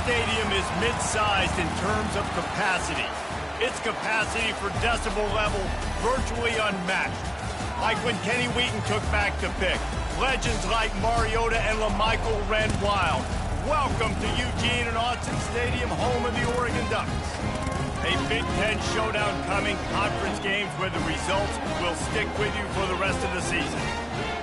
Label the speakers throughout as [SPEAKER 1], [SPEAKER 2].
[SPEAKER 1] stadium is mid-sized in terms of capacity. Its capacity for decibel level virtually unmatched. Like when Kenny Wheaton took back the pick. Legends like Mariota and LaMichael ran wild. Welcome to Eugene and Autzen Stadium, home of the Oregon Ducks. A Big Ten showdown coming, conference games where the results will stick with you for the rest of the season.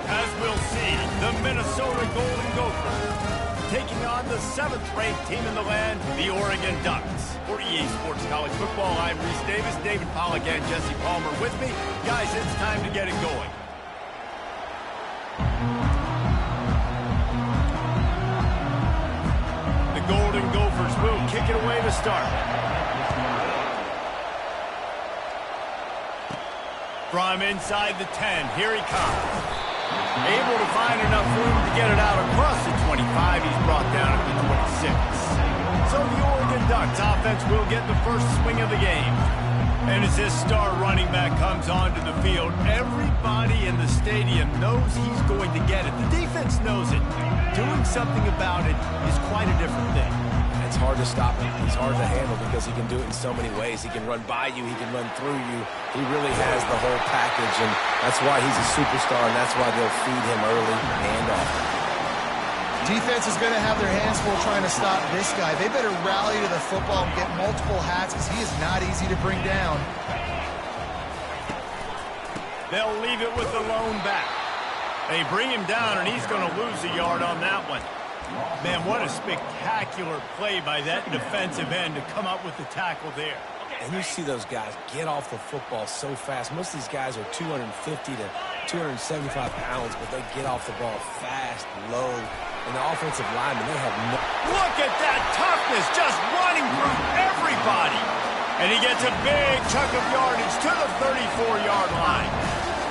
[SPEAKER 1] As we'll see, the Minnesota Golden Gophers taking on the 7th-ranked team in the land, the Oregon Ducks. For EA Sports College Football, I'm Reese Davis, David Pollack, and Jesse Palmer with me. Guys, it's time to get it going. The Golden Gophers will kick it away to start. From inside the 10, here he comes. Able to find enough room to get it out across the 25. He's brought down at the 26. So the Oregon Ducks offense will get the first swing of the game. And as this star running back comes onto the field, everybody in the stadium knows he's going to get it. The defense knows it. Doing something about it is quite a different thing.
[SPEAKER 2] It's hard to stop him. He's hard to handle because he can do it in so many ways. He can run by you. He can run through you. He really has the whole package, and that's why he's a superstar, and that's why they'll feed him early and often.
[SPEAKER 3] Defense is going to have their hands full trying to stop this guy. They better rally to the football and get multiple hats because he is not easy to bring down.
[SPEAKER 1] They'll leave it with the lone back. They bring him down, and he's going to lose a yard on that one. Man, what a spectacular play by that defensive end to come up with the tackle there.
[SPEAKER 2] And you see those guys get off the football so fast. Most of these guys are 250 to 275 pounds, but they get off the ball fast, low. And the offensive linemen, they have no...
[SPEAKER 1] Look at that toughness, just running through everybody. And he gets a big chunk of yardage to the 34-yard line.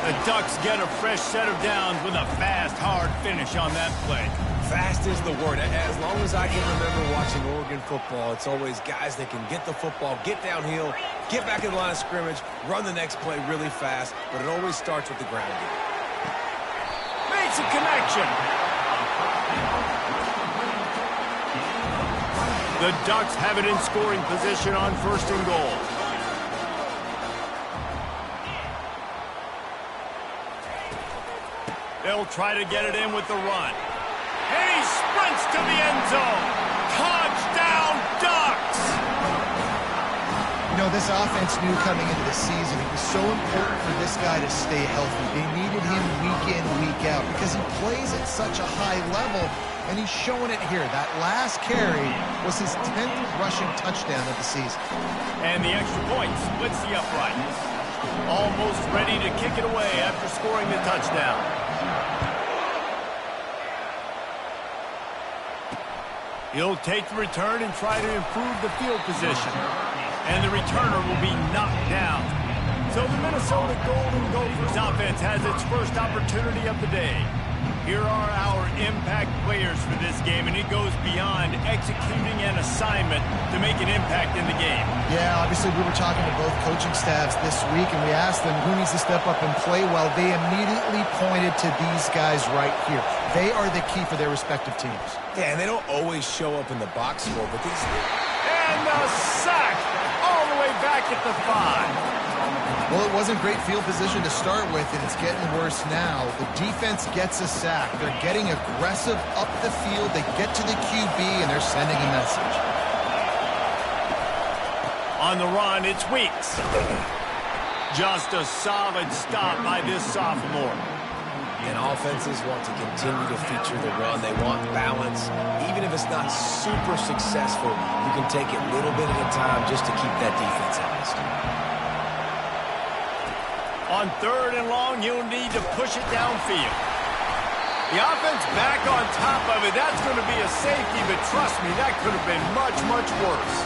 [SPEAKER 1] The Ducks get a fresh set of downs with a fast, hard finish on that play.
[SPEAKER 2] Fast is the word. As long as I can remember watching Oregon football, it's always guys that can get the football, get downhill, get back in the line of scrimmage, run the next play really fast, but it always starts with the ground game.
[SPEAKER 1] Makes a connection. The Ducks have it in scoring position on 1st and goal. They'll try to get it in with the run. And he sprints to the end zone. Touchdown, Ducks!
[SPEAKER 3] You know, this offense knew coming into the season it was so important for this guy to stay healthy. They needed him week in, week out because he plays at such a high level, and he's showing it here. That last carry was his 10th rushing touchdown of the season.
[SPEAKER 1] And the extra point splits the uprights. Almost ready to kick it away after scoring the touchdown. He'll take the return and try to improve the field position. And the returner will be knocked down. So the Minnesota Golden Gophers offense has its first opportunity of the day. Here are our impact players for this game, and it goes beyond executing an assignment to make an impact in the game.
[SPEAKER 3] Yeah, obviously we were talking to both coaching staffs this week, and we asked them who needs to step up and play well. They immediately pointed to these guys right here. They are the key for their respective teams.
[SPEAKER 2] Yeah, and they don't always show up in the box score, but these...
[SPEAKER 1] And the sack all the way back at the 5.
[SPEAKER 3] Well, it wasn't great field position to start with, and it's getting worse now. The defense gets a sack. They're getting aggressive up the field. They get to the QB, and they're sending a message.
[SPEAKER 1] On the run, it's Weeks. Just a solid stop by this sophomore.
[SPEAKER 2] And offenses want to continue to feature the run. They want balance. Even if it's not super successful, you can take it little bit at a time just to keep that defense honest.
[SPEAKER 1] On 3rd and long, you'll need to push it downfield. The offense back on top of it. That's going to be a safety, but trust me, that could have been much, much worse.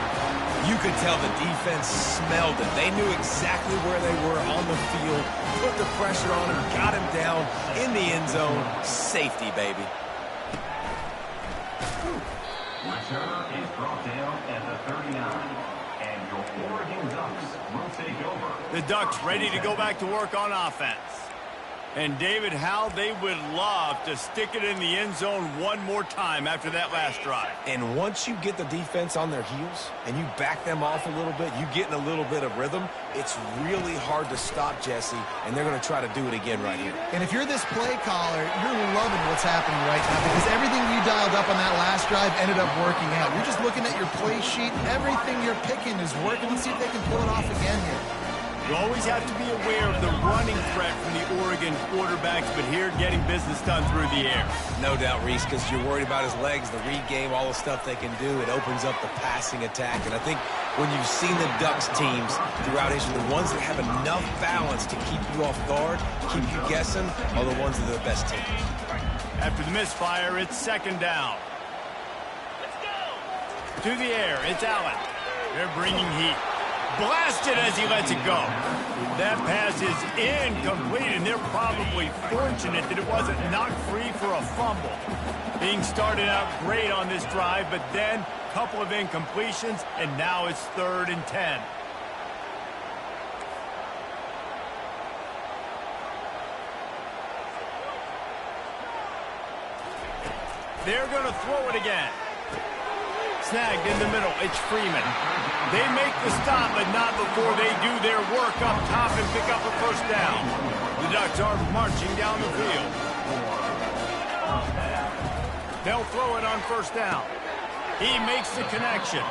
[SPEAKER 2] You could tell the defense smelled it. They knew exactly where they were on the field, put the pressure on him, got him down in the end zone. Safety, baby.
[SPEAKER 4] Return is brought down at the 39. And your Oregon Ducks will take over.
[SPEAKER 1] The Ducks ready to go back to work on offense. And David, how they would love to stick it in the end zone one more time after that last drive.
[SPEAKER 2] And once you get the defense on their heels and you back them off a little bit, you get in a little bit of rhythm, it's really hard to stop, Jesse, and they're going to try to do it again right here.
[SPEAKER 3] And if you're this play caller, you're loving what's happening right now because everything you dialed up on that last drive ended up working out. You're just looking at your play sheet. Everything you're picking is working. Let's see if they can pull it off again here.
[SPEAKER 1] You always have to be aware of the running threat from the Oregon quarterbacks, but here getting business done through the air.
[SPEAKER 2] No doubt, Reese, because you're worried about his legs, the read game, all the stuff they can do. It opens up the passing attack. And I think when you've seen the Ducks teams throughout history, the ones that have enough balance to keep you off guard, keep you guessing, are the ones that are the best teams.
[SPEAKER 1] After the misfire, it's second down. To the air, it's Allen. They're bringing heat. Blasted as he lets it go. That pass is incomplete, and they're probably fortunate that it wasn't knocked free for a fumble. Being started out great on this drive, but then a couple of incompletions, and now it's 3rd and 10. They're going to throw it again. Snagged in the middle, it's Freeman. They make the stop, but not before they do their work up top and pick up a first down. The Ducks are marching down the field. They'll throw it on first down. He makes the connection.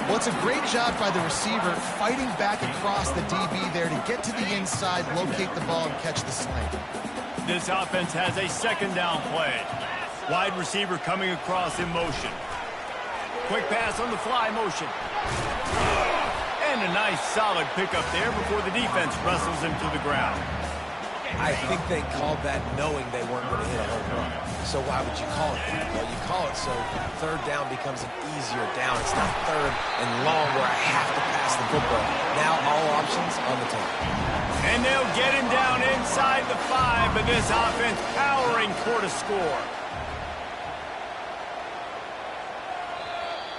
[SPEAKER 3] Well, it's a great job by the receiver fighting back across the DB there to get to the inside, locate the ball, and catch the slant.
[SPEAKER 1] This offense has a second down play. Wide receiver coming across in motion. Quick pass on the fly motion. And a nice solid pickup there before the defense wrestles him to the ground.
[SPEAKER 2] I think they called that knowing they weren't going to hit a home run. So why would you call it that? Well, you call it so third down becomes an easier down. It's not third and long where I have to pass the football. Now all options on the table.
[SPEAKER 1] And they'll get him down inside the 5, but this offense powering toward a score.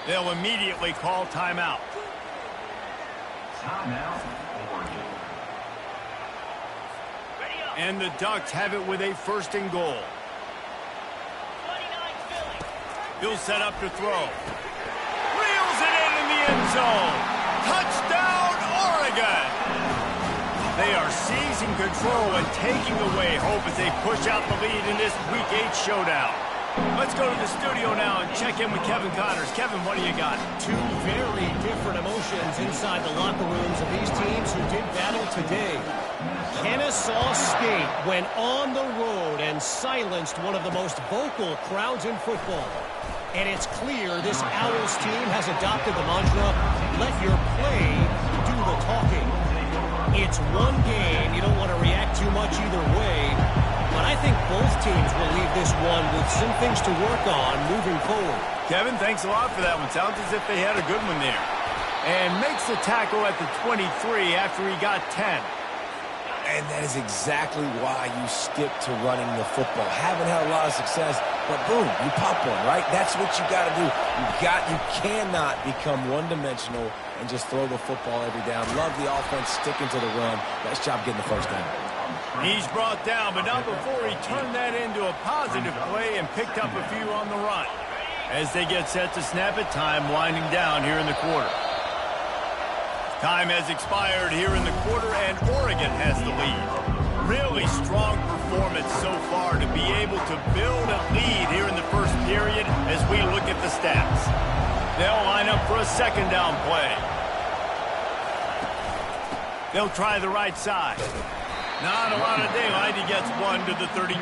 [SPEAKER 1] They'll immediately call timeout.
[SPEAKER 4] Timeout, Oregon.
[SPEAKER 1] And the Ducks have it with a 1st and goal. He'll set up to throw. Reels it in the end zone. Touchdown, Oregon! They are seizing control and taking away hope as they push out the lead in this Week 8 showdown. Let's go to the studio now and check in with Kevin Connors. Kevin, what do you got?
[SPEAKER 5] Two very different emotions inside the locker rooms of these teams who did battle today. Kennesaw State went on the road and silenced one of the most vocal crowds in football. And it's clear this Owls team has adopted the mantra, let your play do the talking. It's one game. You don't want to react too much either way. But I think both teams will leave this one with some things to work on moving forward.
[SPEAKER 1] Kevin, thanks a lot for that one. Sounds as if they had a good one there. And makes the tackle at the 23 after he got 10.
[SPEAKER 2] And that is exactly why you stick to running the football. Haven't had a lot of success, but boom, you pop one, right? That's what you got to do. You cannot become one-dimensional and just throw the football every down. Love the offense sticking to the run. Nice job getting the first down.
[SPEAKER 1] He's brought down, but not before he turned that into a positive play and picked up a few on the run. As they get set to snap it, time winding down here in the quarter. Time has expired here in the quarter, and Oregon has the lead. Really strong performance so far to be able to build a lead here in the first period as we look at the stats. They'll line up for a second down play. They'll try the right side. Not a lot of daylight. He gets one to the 32.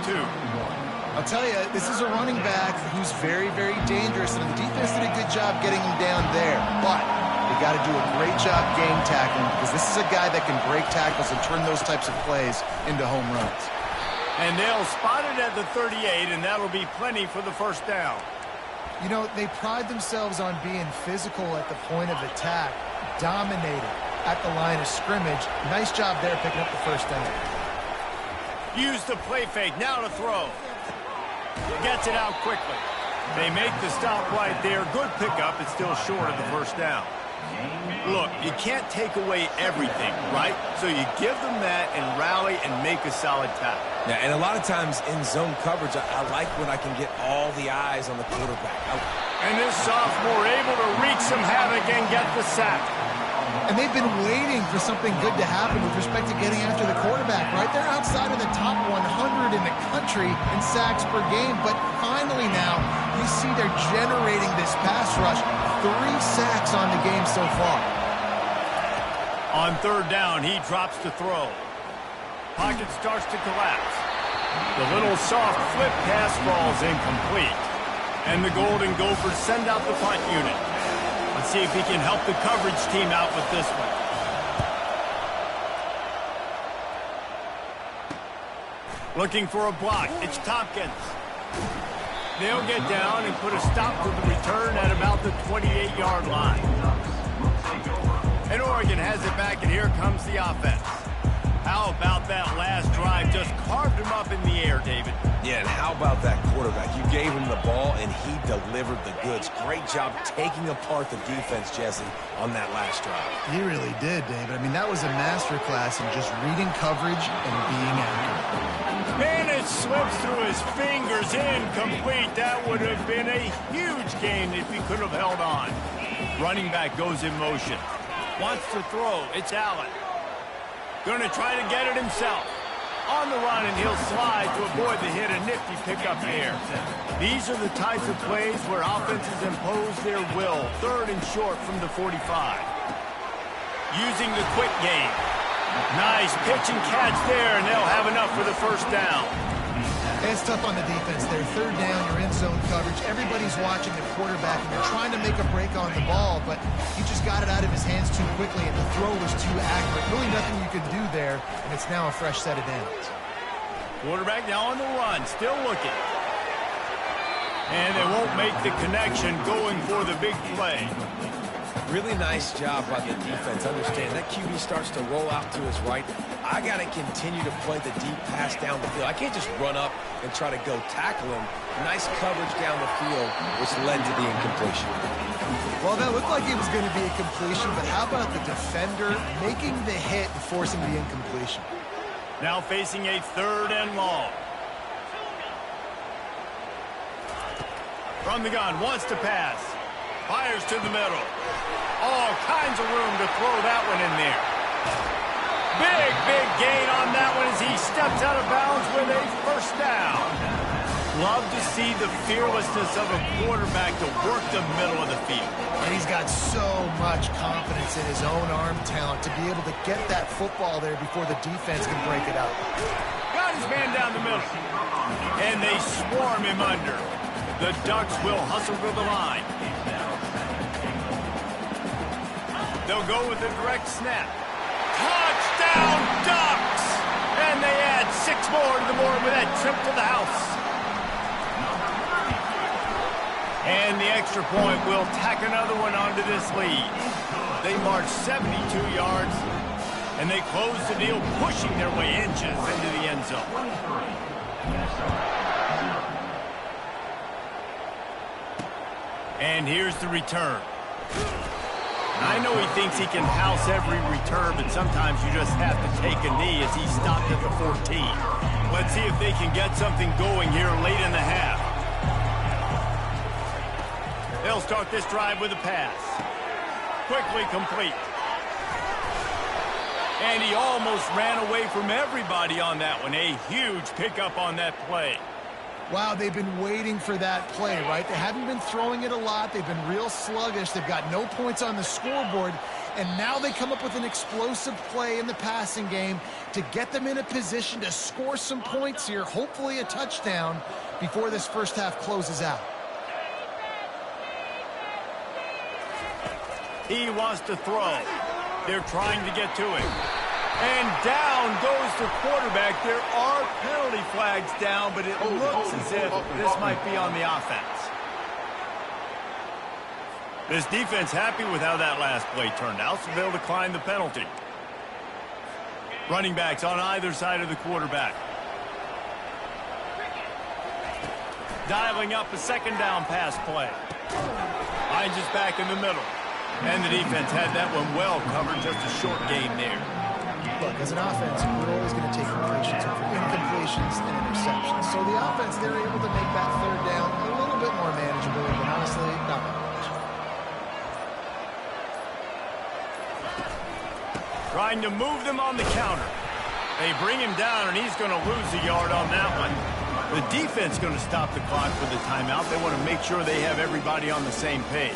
[SPEAKER 3] I'll tell you, this is a running back who's very, very dangerous, and the defense did a good job getting him down there. But they got to do a great job game tackling because this is a guy that can break tackles and turn those types of plays into home runs.
[SPEAKER 1] And they'll spot it at the 38, and that'll be plenty for the first down.
[SPEAKER 3] You know, they pride themselves on being physical at the point of attack, dominating at the line of scrimmage. Nice job there picking up the first down.
[SPEAKER 1] Use the play fake, now to throw. Gets it out quickly. They make the stop right there. Good pickup, it's still short of the first down. Look, you can't take away everything, right? So you give them that and round rally and make a solid tackle.
[SPEAKER 2] Yeah, and a lot of times in zone coverage, I like when I can get all the eyes on the quarterback.
[SPEAKER 1] And this sophomore able to wreak some havoc and get the sack.
[SPEAKER 3] And they've been waiting for something good to happen with respect to getting after the quarterback, right? They're outside of the top 100 in the country in sacks per game, but finally now you see they're generating this pass rush. 3 sacks on the game so far.
[SPEAKER 1] On third down, he drops to throw. Pocket starts to collapse. The little soft flip pass falls incomplete. And the Golden Gophers send out the punt unit. Let's see if he can help the coverage team out with this one. Looking for a block. It's Tompkins. They'll get down and put a stop to the return at about the 28-yard line. And Oregon has it back, and here comes the offense. How about that last drive? Just carved him up in the air, David.
[SPEAKER 2] Yeah, and how about that quarterback? You gave him the ball, and he delivered the goods. Great job taking apart the defense, Jesse, on that last drive.
[SPEAKER 3] He really did, David. I mean, that was a masterclass in just reading coverage and being accurate.
[SPEAKER 1] And it slips through his fingers, incomplete. That would have been a huge gain if he could have held on. Running back goes in motion. Wants to throw. It's Allen. Going to try to get it himself. On the run, and he'll slide to avoid the hit. A nifty pickup there. These are the types of plays where offenses impose their will. Third and short from the 45. Using the quick game. Nice pitch and catch there, and they'll have enough for the first down.
[SPEAKER 3] It's tough on the defense there. Third down, you're in zone coverage. Everybody's watching the quarterback, and they're trying to make a break on the ball, but he just got it out of his hands too quickly, and the throw was too accurate. Really nothing you could do there, and it's now a fresh set of downs.
[SPEAKER 1] Quarterback now on the run, still looking. And they won't make the connection going for the big play.
[SPEAKER 2] Really nice job by the defense. Understand that QB starts to roll out to his right. I got to continue to play the deep pass down the field. I can't just run up and try to go tackle him. Nice coverage down the field, which led to the incompletion.
[SPEAKER 3] Well, that looked like it was going to be a completion, but how about the defender making the hit and forcing the incompletion?
[SPEAKER 1] Now facing a third and long. From the gun, wants to pass. Fires to the middle. All kinds of room to throw that one in there. Big gain on that one as he steps out of bounds with a first down. Love to see the fearlessness of a quarterback to work the middle of the field.
[SPEAKER 3] And he's got so much confidence in his own arm talent to be able to get that football there before the defense can break it up.
[SPEAKER 1] Got his man down the middle. And they swarm him under. The Ducks will hustle to the line. They'll go with a direct snap. Touchdown, Ducks! And they add 6 more to the board with that trip to the house. And the extra point will tack another one onto this lead. They march 72 yards, and they close the deal, pushing their way inches into the end zone. And here's the return. I know he thinks he can house every return, but sometimes you just have to take a knee as he stopped at the 14. Let's see if they can get something going here late in the half. They'll start this drive with a pass. Quickly complete. And he almost ran away from everybody on that one. A huge pickup on that play.
[SPEAKER 3] Wow, they've been waiting for that play, right? They haven't been throwing it a lot. They've been real sluggish. They've got no points on the scoreboard. And now they come up with an explosive play in the passing game to get them in a position to score some points here, hopefully a touchdown, before this first half closes out.
[SPEAKER 1] He wants to throw. They're trying to get to him. And down goes the quarterback. There are penalty flags down, but it looks as if this might be on the offense. This defense happy with how that last play turned out, so they'll decline the penalty. Running backs on either side of the quarterback. Dialing up a second down pass play. Hines is back in the middle. And the defense had that one well covered, just a short game there.
[SPEAKER 3] Look, as an offense, we're always going to take incompletions and interceptions. So the offense, they're able to make that third down a little bit more manageable, but honestly, not much.
[SPEAKER 1] Trying to move them on the counter. They bring him down, and he's going to lose a yard on that one. The defense going to stop the clock for the timeout. They want to make sure they have everybody on the same page.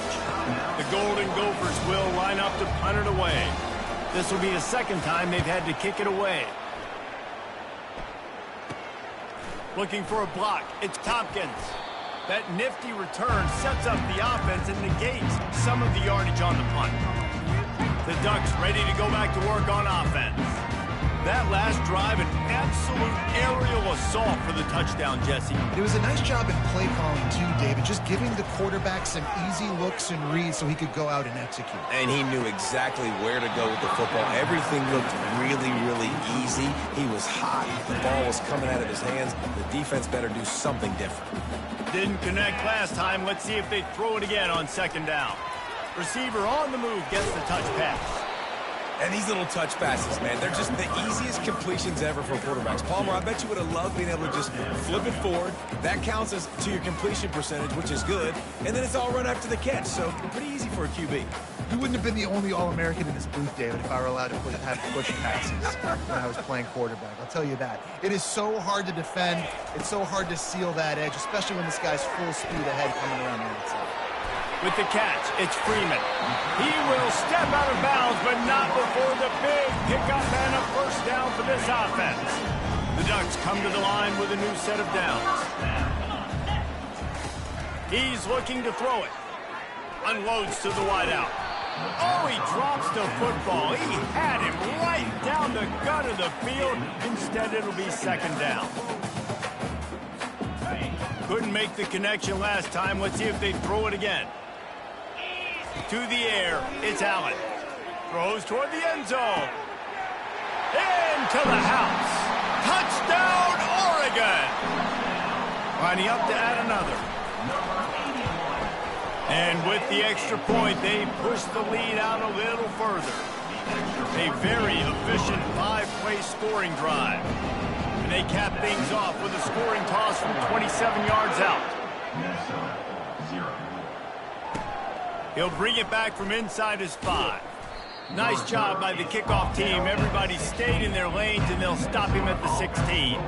[SPEAKER 1] The Golden Gophers will line up to punt it away. This will be the second time they've had to kick it away. Looking for a block. It's Tompkins. That nifty return sets up the offense and negates some of the yardage on the punt. The Ducks ready to go back to work on offense. That last drive, an absolute aerial assault for the touchdown, Jesse.
[SPEAKER 3] It was a nice job in play calling too, David, just giving the quarterback some easy looks and reads so he could go out and execute.
[SPEAKER 2] And he knew exactly where to go with the football. Everything looked really, really easy. He was hot. The ball was coming out of his hands. The defense better do something different.
[SPEAKER 1] Didn't connect last time. Let's see if they throw it again on second down. Receiver on the move gets the touch pass.
[SPEAKER 2] And these little touch passes, man, they're just the easiest completions ever for quarterbacks. Palmer, I bet you would have loved being able to just flip it forward. That counts as to your completion percentage, which is good. And then it's all run after the catch, so pretty easy for a QB.
[SPEAKER 3] You wouldn't have been the only All-American in this booth, David, if I were allowed to have push passes when I was playing quarterback. I'll tell you that. It is so hard to defend. It's so hard to seal that edge, especially when this guy's full speed ahead coming around the outside.
[SPEAKER 1] With the catch, it's Freeman. He will step out of bounds, but not before the big pickup and a first down for this offense. The Ducks come to the line with a new set of downs. He's looking to throw it. Unloads to the wideout. Oh, he drops the football. He had him right down the gut of the field. Instead, it'll be second down. Couldn't make the connection last time. Let's see if they throw it again. To the air, it's Allen. Throws toward the end zone. Into the house. Touchdown, Oregon. Lining up to add another. And with the extra point, they push the lead out a little further. A very efficient 5-play scoring drive. And they cap things off with a scoring toss from 27 yards out. He'll bring it back from inside his 5. Nice job by the kickoff team. Everybody stayed in their lanes, and they'll stop him at the 16.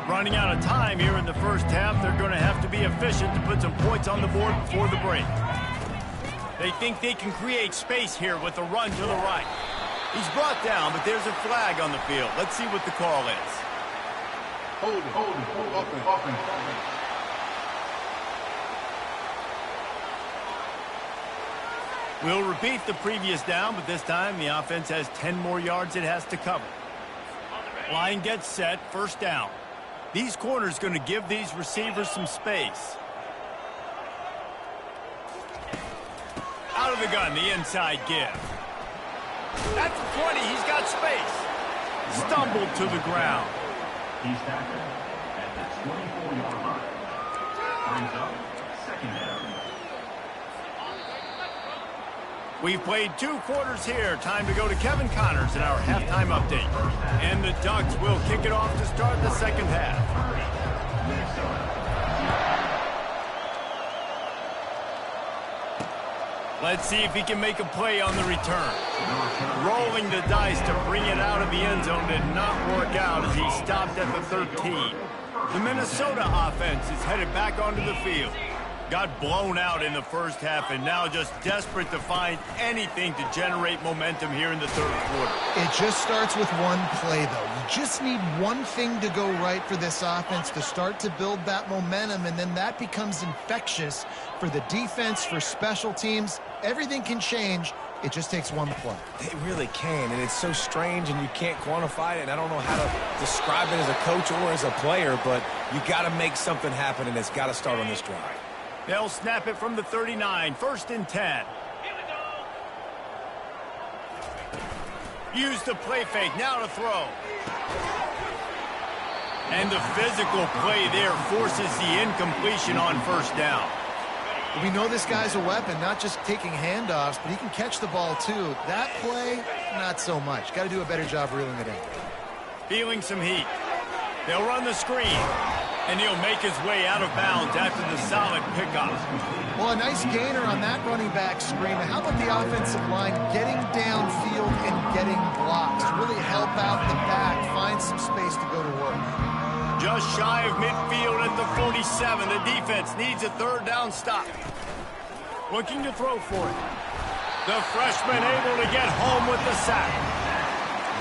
[SPEAKER 1] Running out of time here in the first half. They're going to have to be efficient to put some points on the board before the break. They think they can create space here with a run to the right. He's brought down, but there's a flag on the field. Let's see what the call is.
[SPEAKER 6] Hold it, open.
[SPEAKER 1] We'll repeat the previous down, but this time the offense has 10 more yards it has to cover. Line gets set, first down. These corners going to give these receivers some space. Out of the gun, the inside give. That's the 20. He's got space. Stumbled to the ground.
[SPEAKER 4] He's tackled at the 24-yard line. Brings up second down.
[SPEAKER 1] We've played 2 quarters here. Time to go to Kevin Connors in our halftime update. And the Ducks will kick it off to start the second half. Let's see if he can make a play on the return. Rolling the dice to bring it out of the end zone did not work out as he stopped at the 13. The Minnesota offense is headed back onto the field. Got blown out in the first half and now just desperate to find anything to generate momentum here in the third quarter.
[SPEAKER 3] It just starts with one play, though. You just need one thing to go right for this offense to start to build that momentum, and then that becomes infectious for the defense, for special teams. Everything can change. It just takes one play.
[SPEAKER 2] It really can, and it's so strange, and you can't quantify it, and I don't know how to describe it as a coach or as a player, but you got to make something happen, and it's got to start on this drive.
[SPEAKER 1] They'll snap it from the 39, first and 10. Use the play fake, now to throw. And the physical play there forces the incompletion on first down.
[SPEAKER 3] We know this guy's a weapon, not just taking handoffs, but he can catch the ball too. That play, not so much. Got to do a better job reeling it in.
[SPEAKER 1] Feeling some heat. They'll run the screen, and he'll make his way out of bounds after the solid pickup.
[SPEAKER 3] Well, a nice gainer on that running back screen. Now, how about the offensive line getting downfield and getting blocks to really help out the back, find some space to go to work?
[SPEAKER 1] Just shy of midfield at the 47. The defense needs a third down stop. Looking to throw for it. The freshman able to get home with the sack.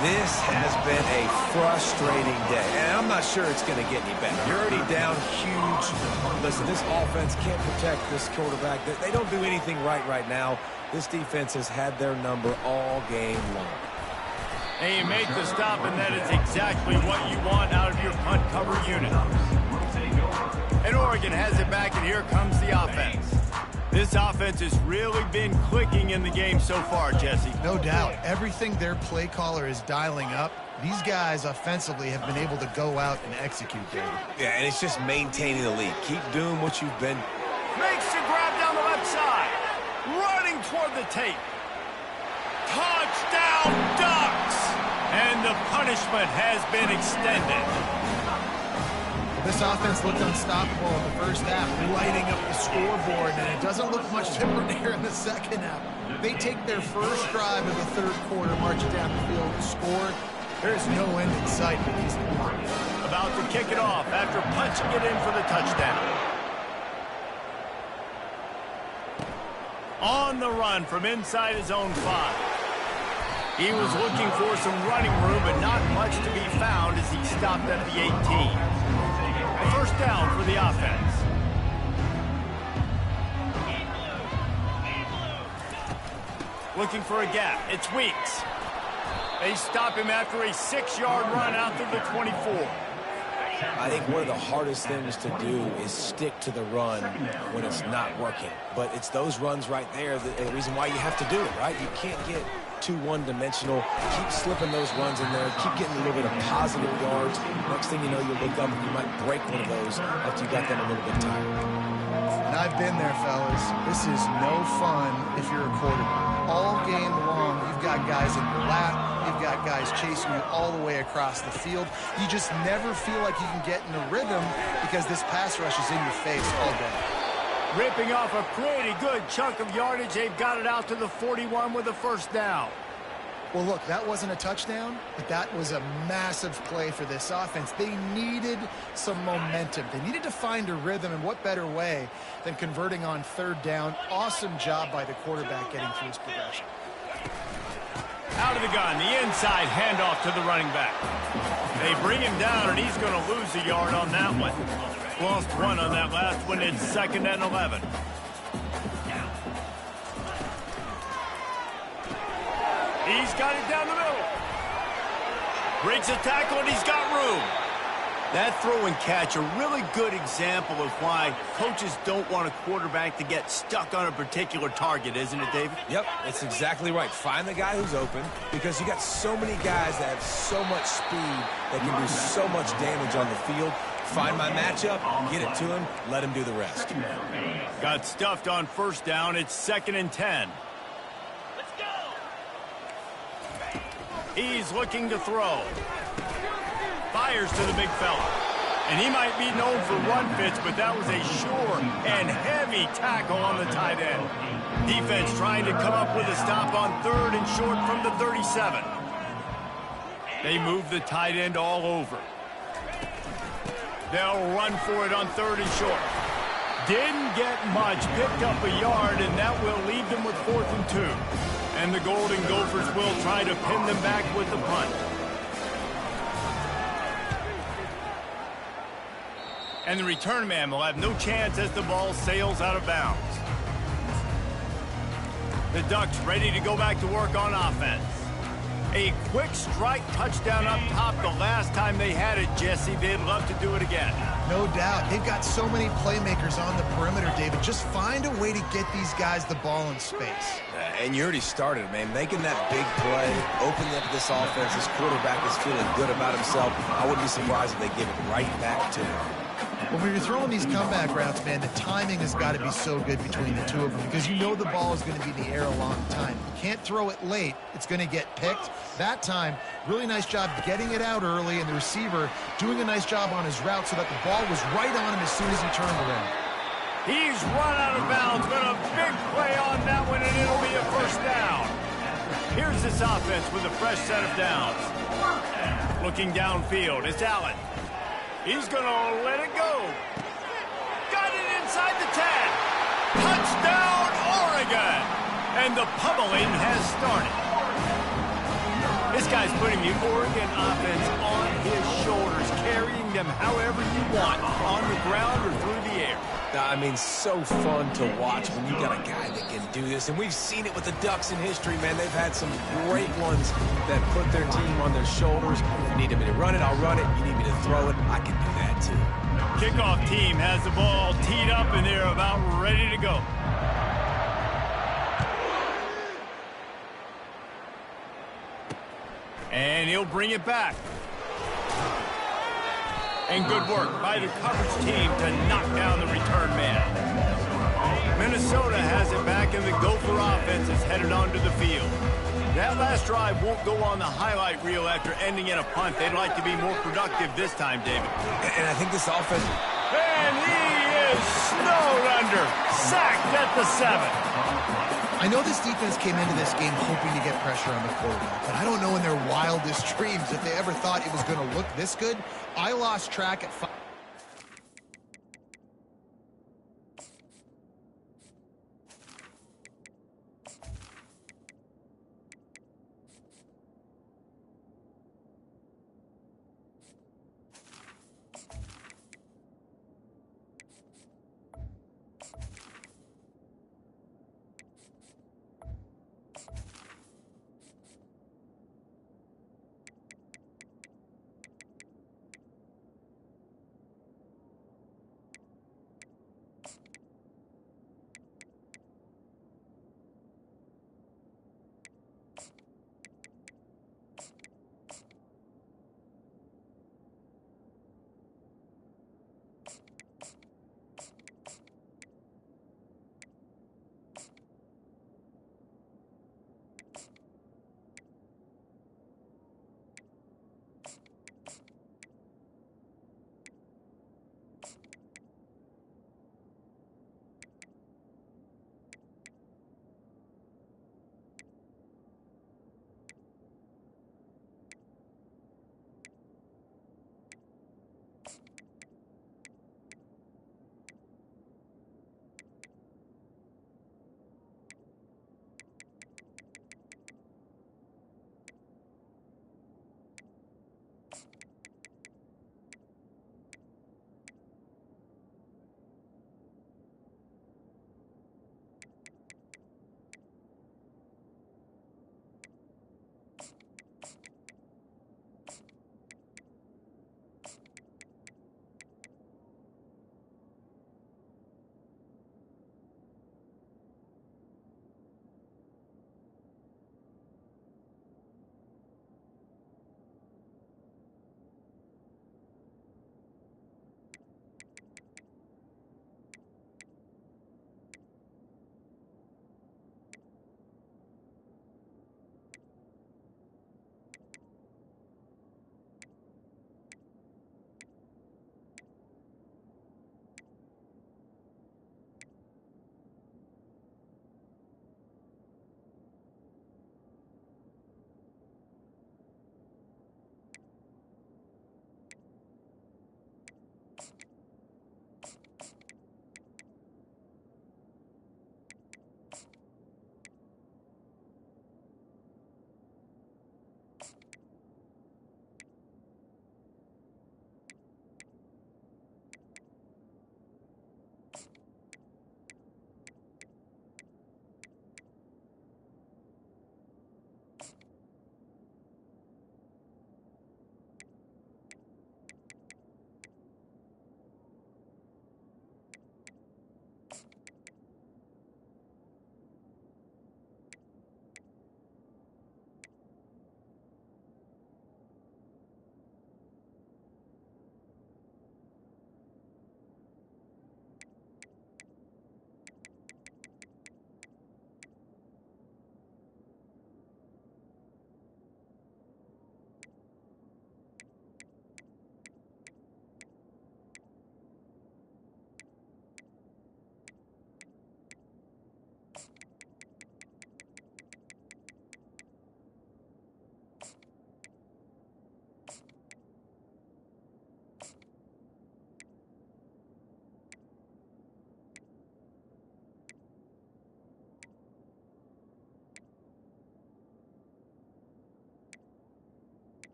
[SPEAKER 2] This has been a frustrating day, and I'm not sure it's going to get any better. You're already down huge. Listen, this offense can't protect this quarterback. They don't do anything right now. This defense has had their number all game long.
[SPEAKER 1] And you make the stop, and that is exactly what you want out of your punt cover unit. And Oregon has it back, and here comes the offense. This offense has really been clicking in the game so far, Jesse.
[SPEAKER 3] No doubt. Everything their play caller is dialing up, these guys offensively have been able to go out and execute, David.
[SPEAKER 2] Yeah, and it's just maintaining the lead. Keep doing what you've been.
[SPEAKER 1] Makes the grab down the left side. Running toward the tape. Touchdown Ducks! And the punishment has been extended.
[SPEAKER 3] This offense looked unstoppable in the first half, lighting up the scoreboard, and it doesn't look much different here in the second half. They take their first drive of the third quarter, march it down the field, and score. There is no end in sight for these guys.
[SPEAKER 1] About to kick it off after punching it in for the touchdown. On the run from inside his own 5. He was looking for some running room, but not much to be found as he stopped at the 18. First down for the offense. Looking for a gap. It's Weeks. They stop him after a 6-yard run out to the 24.
[SPEAKER 2] I think one of the hardest things to do is stick to the run when it's not working. But it's those runs right there that are the reason why you have to do it, right? You can't get too one-dimensional. Keep slipping those runs in there. Keep getting a little bit of positive yards. Next thing you know, you'll look up and you might break one of those after you got them a little bit tired.
[SPEAKER 3] And I've been there, fellas. This is no fun if you're a quarterback. All game long, you've got guys in your lap. You've got guys chasing you all the way across the field. You just never feel like you can get in a rhythm because this pass rush is in your face all day.
[SPEAKER 1] Ripping off a pretty good chunk of yardage. They've got it out to the 41 with a first down.
[SPEAKER 3] Well, look, that wasn't a touchdown, but that was a massive play for this offense. They needed some momentum. They needed to find a rhythm, and what better way than converting on third down. Awesome job by the quarterback getting through his progression.
[SPEAKER 1] Out of the gun, the inside handoff to the running back. They bring him down, and he's going to lose a yard on that one. Lost one on that last one. It's 2nd and 11. He's got it down the middle. Breaks a tackle, and he's got room. That throw and catch, a really good example of why coaches don't want a quarterback to get stuck on a particular target, isn't it, David?
[SPEAKER 2] Yep, it's exactly right. Find the guy who's open because you got so many guys that have so much speed that can do so much damage on the field. Find my matchup, get it to him, let him do the rest.
[SPEAKER 1] Got stuffed on first down. It's 2nd and 10. Let's go. He's looking to throw. Fires to the big fella. And he might be known for run fits, but that was a sure and heavy tackle on the tight end. Defense trying to come up with a stop on 3rd and short from the 37. They move the tight end all over. They'll run for it on 3rd and short. Didn't get much, picked up a yard, and that will leave them with 4th and 2. And the Golden Gophers will try to pin them back with the punt. And the return man will have no chance as the ball sails out of bounds. The Ducks ready to go back to work on offense. A quick strike touchdown up top the last time they had it, Jesse. They'd love to do it again.
[SPEAKER 3] No doubt. They've got so many playmakers on the perimeter, David. Just find a way to get these guys the ball in space.
[SPEAKER 2] And you already started, man. Making that big play, opening up this offense. This quarterback is feeling good about himself. I wouldn't be surprised if they give it right back to him.
[SPEAKER 3] Well, when you're throwing these comeback routes, man, the timing has got to be so good between the two of them because you know the ball is going to be in the air a long time. You can't throw it late. It's going to get picked. That time, really nice job getting it out early, and the receiver doing a nice job on his route so that the ball was right on him as soon as he turned around.
[SPEAKER 1] He's run out of bounds, but a big play on that one, and it'll be a first down. Here's this offense with a fresh set of downs. Looking downfield, it's Allen. He's going to let it go. Got it inside the 10. Touchdown, Oregon! And the pummeling has started. This guy's putting the Oregon offense on his shoulders, carrying them however you want, on the ground or through the air.
[SPEAKER 2] I mean, so fun to watch when you got a guy that can do this. And we've seen it with the Ducks in history, man. They've had some great ones that put their team on their shoulders. You need me to run it, I'll run it. You need me to throw it, I can do that too.
[SPEAKER 1] Kickoff team has the ball teed up, and they're about ready to go. And he'll bring it back. And good work by the coverage team to knock down the return man. Minnesota has it back, and the Gopher offense is headed onto the field. That last drive won't go on the highlight reel after ending in a punt. They'd like to be more productive this time, David.
[SPEAKER 2] And I think this offense...
[SPEAKER 1] And he is snowed under. Sacked at the 7.
[SPEAKER 3] I know this defense came into this game hoping to get pressure on the quarterback, but I don't know in their wildest dreams if they ever thought it was going to look this good. I lost track at 5.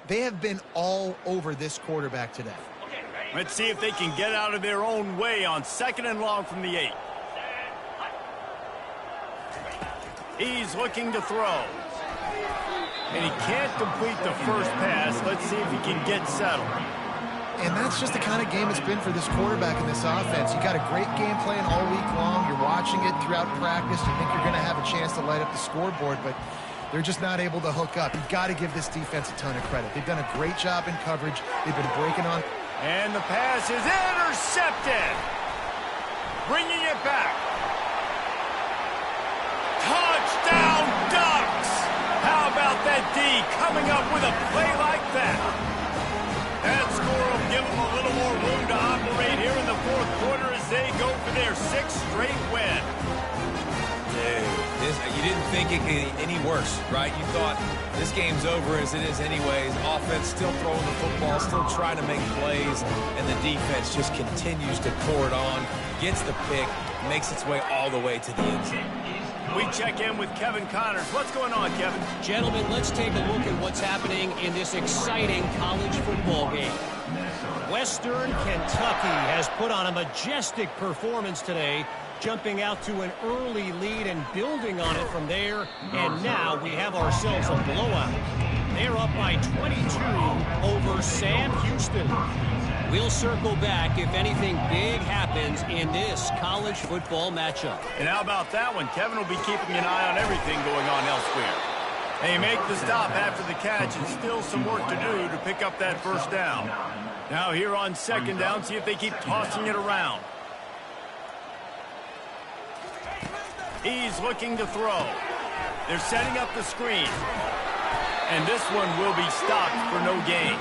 [SPEAKER 3] They have been all over this quarterback today.
[SPEAKER 1] Let's see if they can get out of their own way on 2nd and long from the 8. He's looking to throw. And he can't complete the first pass. Let's see if he can get settled.
[SPEAKER 3] And that's just the kind of game it's been for this quarterback in this offense. You got a great game plan all week long. You're watching it throughout practice. You think you're going to have a chance to light up the scoreboard, but they're just not able to hook up. You've got to give this defense a ton of credit. They've done a great job in coverage. They've been breaking on.
[SPEAKER 1] And the pass is intercepted. Bringing it back. Touchdown Ducks! How about that D coming up with a play like that? That score will give them a little more room to operate here in the 4th quarter as they go for their 6th straight win.
[SPEAKER 2] Dude, you didn't think it could get any worse, right? You thought this game's over as it is anyways. Offense still throwing the football, still trying to make plays, and the defense just continues to pour it on, gets the pick, makes its way all the way to the end zone.
[SPEAKER 1] We check in with Kevin Connors. What's going on, Kevin?
[SPEAKER 5] Gentlemen, let's take a look at what's happening in this exciting college football game. Western Kentucky has put on a majestic performance today, jumping out to an early lead and building on it from there. And now we have ourselves a blowout. They're up by 22 over Sam Houston. We'll circle back if anything big happens in this college football matchup.
[SPEAKER 1] And how about that one? Kevin will be keeping an eye on everything going on elsewhere. They make the stop after the catch, and still some work to do to pick up that first down. Now here on 2nd down, see if they keep tossing it around. He's looking to throw. They're setting up the screen. And this one will be stopped for no gain.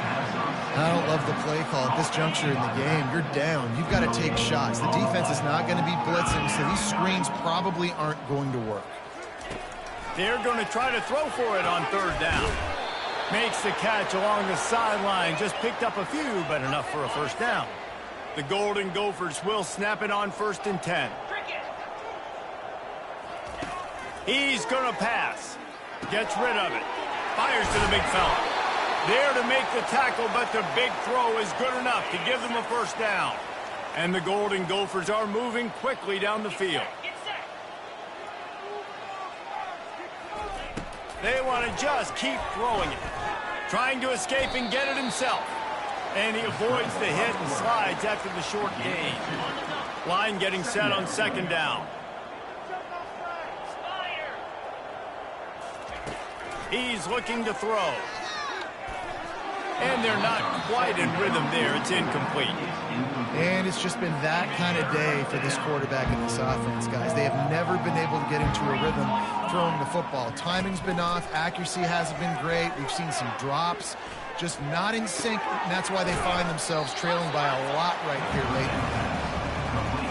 [SPEAKER 3] I don't love the play call at this juncture in the game. You're down. You've got to take shots. The defense is not going to be blitzing, so these screens probably aren't going to work.
[SPEAKER 1] They're going to try to throw for it on 3rd down. Makes the catch along the sideline. Just picked up a few, but enough for a first down. The Golden Gophers will snap it on 1st and 10. He's going to pass. Gets rid of it. Fires to the big fella. There to make the tackle, but the big throw is good enough to give them a first down. And the Golden Gophers are moving quickly down the field. They want to just keep throwing it. Trying to escape and get it himself. And he avoids the hit and slides after the short gain. Line getting set on 2nd down. He's looking to throw. And they're not quite in rhythm there. It's incomplete.
[SPEAKER 3] And it's just been that kind of day for this quarterback in this offense, guys. They have never been able to get into a rhythm throwing the football. Timing's been off. Accuracy hasn't been great. We've seen some drops. Just not in sync. And that's why they find themselves trailing by a lot right here late in the game.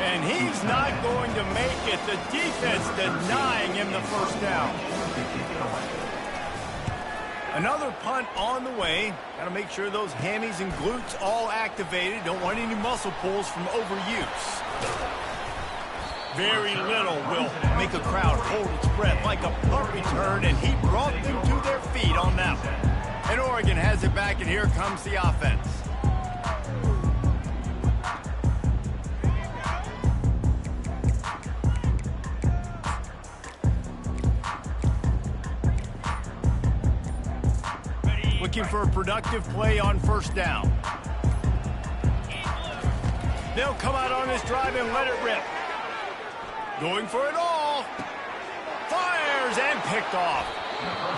[SPEAKER 1] And he's not going to make it. The defense denying him the first down. Another punt on the way. Got to make sure those hammies and glutes all activated. Don't want any muscle pulls from overuse. Very little will make a crowd hold its breath like a punt return, and he brought them to their feet on that one. And Oregon has it back, and here comes the offense. Looking for a productive play on 1st down. They'll come out on this drive and let it rip. Going for it all. Fires and picked off.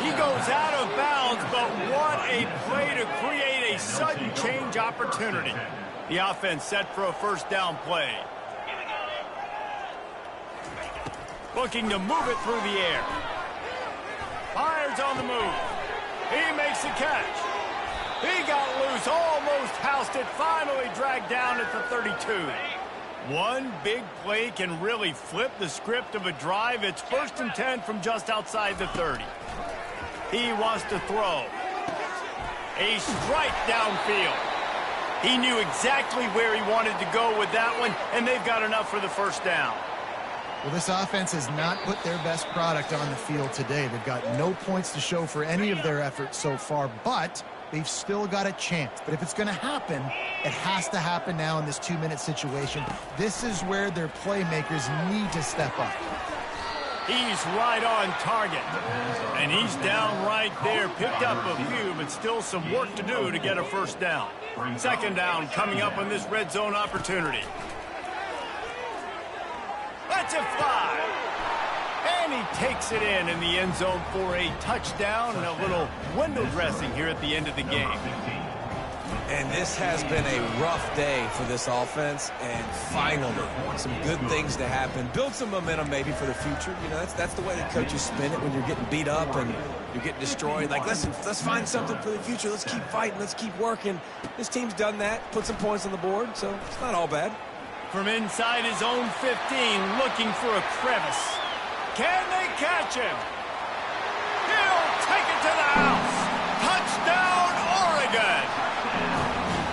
[SPEAKER 1] He goes out of bounds, but what a play to create a sudden change opportunity. The offense set for a first down play. Looking to move it through the air. Fires on the move. He makes the catch. He got loose, almost housed it, finally dragged down at the 32. One big play can really flip the script of a drive. It's 1st and 10 from just outside the 30. He wants to throw. A strike downfield. He knew exactly where he wanted to go with that one, and they've got enough for the first down.
[SPEAKER 3] Well, this offense has not put their best product on the field today. They've got no points to show for any of their efforts so far, but they've still got a chance. But if it's going to happen, it has to happen now in this 2-minute situation. This is where their playmakers need to step up.
[SPEAKER 1] He's right on target. And he's down right there. Picked up a few, but still some work to do to get a first down. Second down coming up on this red zone opportunity. Let's it fly. And he takes it in the end zone for a touchdown and a little window dressing here at the end of the game.
[SPEAKER 2] And this has been a rough day for this offense, and finally, some good things to happen. Build some momentum maybe for the future. You know, that's the way that coaches spin it when you're getting beat up and you're getting destroyed. Like, listen, let's find something for the future. Let's keep fighting. Let's keep working. This team's done that, put some points on the board, so it's not all bad.
[SPEAKER 1] From inside his own 15, looking for a crevice. Can they catch him? He'll take it to the house. Touchdown, Oregon.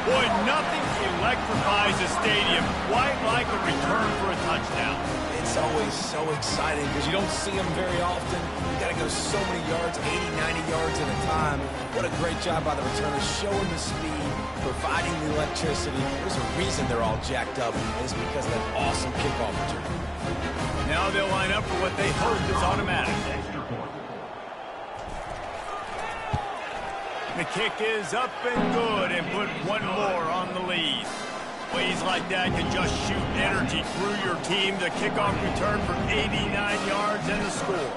[SPEAKER 1] Boy, nothing electrifies a stadium quite like a return for a touchdown.
[SPEAKER 2] It's always so exciting because you don't see them very often. You got to go so many yards, 80, 90 yards at a time. What a great job by the returners, showing the speed, providing the electricity. There's a reason they're all jacked up, and it's because of that awesome kickoff return.
[SPEAKER 1] Now they'll line up for what they hope is automatic. The kick is up and good, and put one more on the lead. Plays like that can just shoot energy through your team. The kickoff return for 89 yards and the score.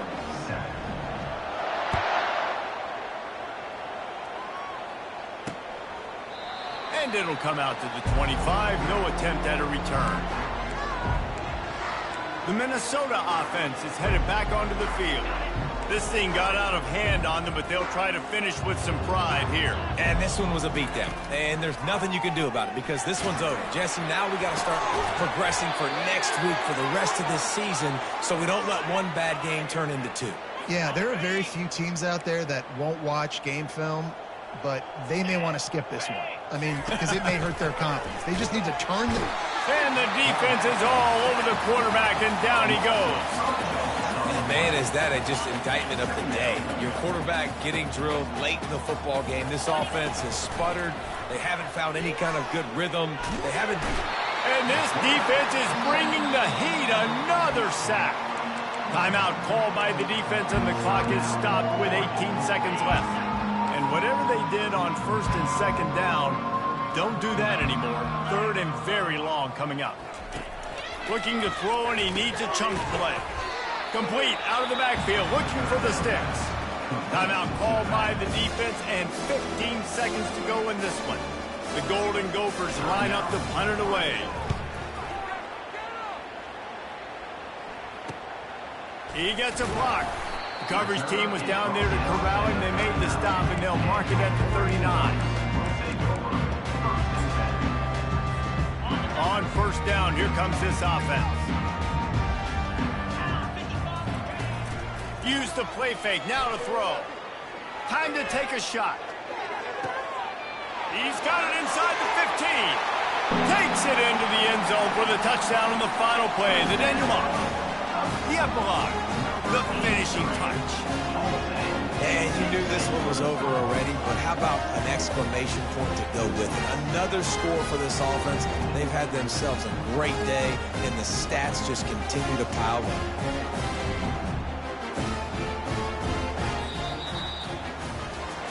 [SPEAKER 1] And it'll come out to the 25. No attempt at a return. The Minnesota offense is headed back onto the field. This thing got out of hand on them, but they'll try to finish with some pride here.
[SPEAKER 2] And this one was a beatdown. And there's nothing you can do about it because this one's over. Jesse, now we got to start progressing for next week for the rest of this season so we don't let one bad game turn into two.
[SPEAKER 3] Yeah, there are very few teams out there that won't watch game film, but they may want to skip this one. I mean, because it may hurt their confidence. They just need to turn the...
[SPEAKER 1] And the defense is all over the quarterback, and down he goes.
[SPEAKER 2] Man, is that just indictment of the day. Your quarterback getting drilled late in the football game. This offense has sputtered. They haven't found any kind of good rhythm. They haven't...
[SPEAKER 1] And this defense is bringing the heat. Another sack. Timeout called by the defense, and the clock is stopped with 18 seconds left. And whatever they did on first and second down, don't do that anymore. Third and very long coming up. Looking to throw, and he needs a chunk play. Complete out of the backfield, looking for the sticks. Timeout called by the defense, and 15 seconds to go in this one. The Golden Gophers line up to punt it away. He gets a block. The coverage team was down there to corral him. They made the stop, and they'll mark it at the 39. On first down, here comes this offense. Use the play fake, now to throw. Time to take a shot. He's got it inside the 15. Takes it into the end zone for the touchdown on the final play. The denouement. The epilogue. The finishing touch.
[SPEAKER 2] And you knew this one was over already, but how about an exclamation point to go with it? Another score for this offense. They've had themselves a great day, and the stats just continue to pile up.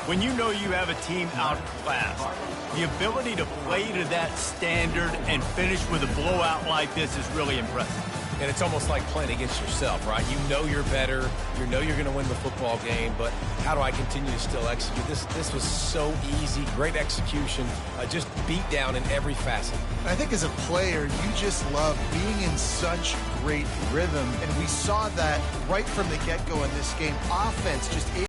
[SPEAKER 1] When you know you have a team outclassed, the ability to play to that standard and finish with a blowout like this is really impressive.
[SPEAKER 2] And it's almost like playing against yourself, right? You know you're better. You know you're going to win the football game, but how do I continue to still execute? This was so easy, great execution, just beat down in every facet.
[SPEAKER 3] I think as a player, you just love being in such great rhythm, and we saw that right from the get-go in this game. Offense just